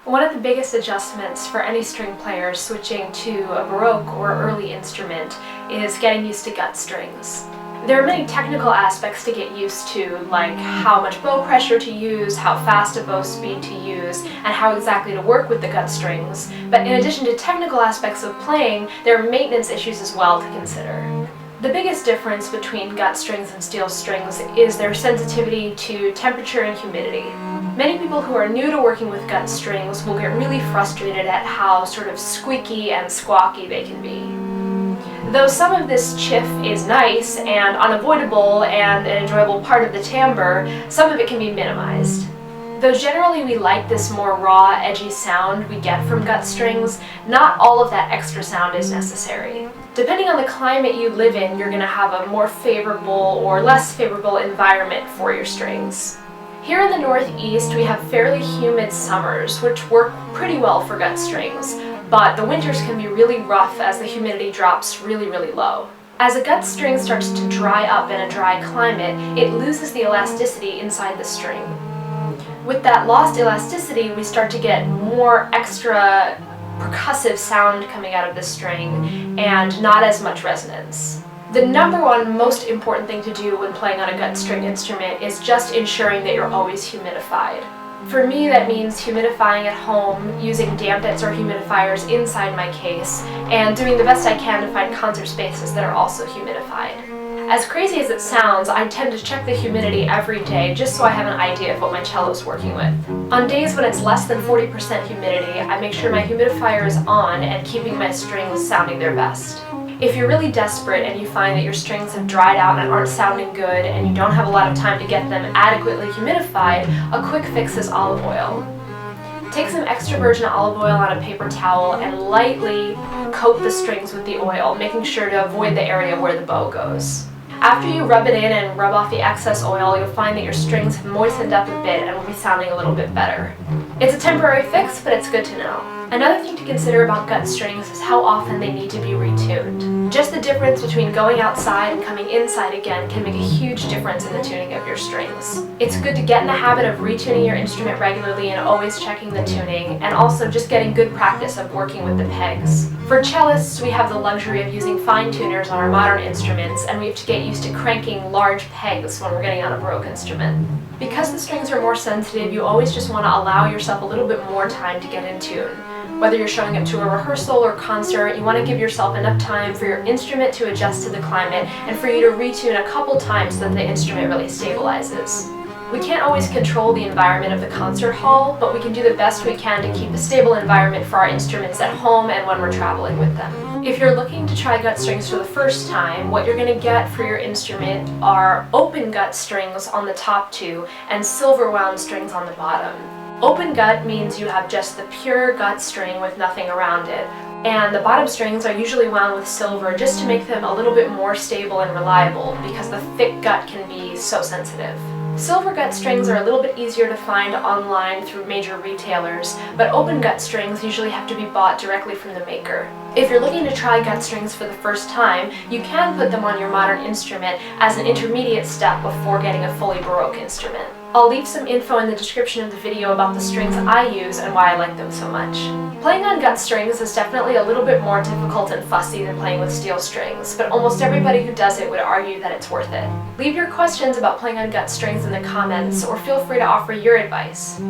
One of the biggest adjustments for any string player switching to a baroque or early instrument is getting used to gut strings. There are many technical aspects to get used to, like how much bow pressure to use, how fast a bow speed to use, and how exactly to work with the gut strings. But in addition to technical aspects of playing, there are maintenance issues as well to consider. The biggest difference between gut strings and steel strings is their sensitivity to temperature and humidity. Many people who are new to working with gut strings will get really frustrated at how sort of squeaky and squawky they can be. Though some of this chiff is nice and unavoidable and an enjoyable part of the timbre, some of it can be minimized. Though generally we like this more raw, edgy sound we get from gut strings, not all of that extra sound is necessary. Depending on the climate you live in, you're going to have a more favorable or less favorable environment for your strings. Here in the Northeast, we have fairly humid summers, which work pretty well for gut strings, but the winters can be really rough as the humidity drops really low. As a gut string starts to dry up in a dry climate, it loses the elasticity inside the string. With that lost elasticity, we start to get more extra percussive sound coming out of the string and not as much resonance. The number one most important thing to do when playing on a gut string instrument is just ensuring that you're always humidified. For me, that means humidifying at home, using dampets or humidifiers inside my case, and doing the best I can to find concert spaces that are also humidified. As crazy as it sounds, I tend to check the humidity every day just so I have an idea of what my cello is working with. On days when it's less than 40% humidity, I make sure my humidifier is on and keeping my strings sounding their best. If you're really desperate and you find that your strings have dried out and aren't sounding good and you don't have a lot of time to get them adequately humidified, a quick fix is olive oil. Take some extra virgin olive oil on a paper towel and lightly coat the strings with the oil, making sure to avoid the area where the bow goes. After you rub it in and rub off the excess oil, you'll find that your strings have moistened up a bit and will be sounding a little bit better. It's a temporary fix, but it's good to know. Another thing to consider about gut strings is how often they need to be retuned. Just the difference between going outside and coming inside again can make a huge difference in the tuning of your strings. It's good to get in the habit of retuning your instrument regularly and always checking the tuning, and also just getting good practice of working with the pegs. For cellists, we have the luxury of using fine tuners on our modern instruments, and we have to get used to cranking large pegs when we're getting on a baroque instrument. Because the strings are more sensitive, you always just want to allow yourself a little bit more time to get in tune. Whether you're showing up to a rehearsal or concert, you want to give yourself enough time for your instrument to adjust to the climate and for you to retune a couple times so that the instrument really stabilizes. We can't always control the environment of the concert hall, but we can do the best we can to keep a stable environment for our instruments at home and when we're traveling with them. If you're looking to try gut strings for the first time, what you're going to get for your instrument are open gut strings on the top two and silver wound strings on the bottom. Open gut means you have just the pure gut string with nothing around it, and the bottom strings are usually wound with silver just to make them a little bit more stable and reliable because the thick gut can be so sensitive. Silver gut strings are a little bit easier to find online through major retailers, but open gut strings usually have to be bought directly from the maker. If you're looking to try gut strings for the first time, you can put them on your modern instrument as an intermediate step before getting a fully baroque instrument. I'll leave some info in the description of the video about the strings I use and why I like them so much. Playing on gut strings is definitely a little bit more difficult and fussy than playing with steel strings, but almost everybody who does it would argue that it's worth it. Leave your questions about playing on gut strings in the comments, or feel free to offer your advice.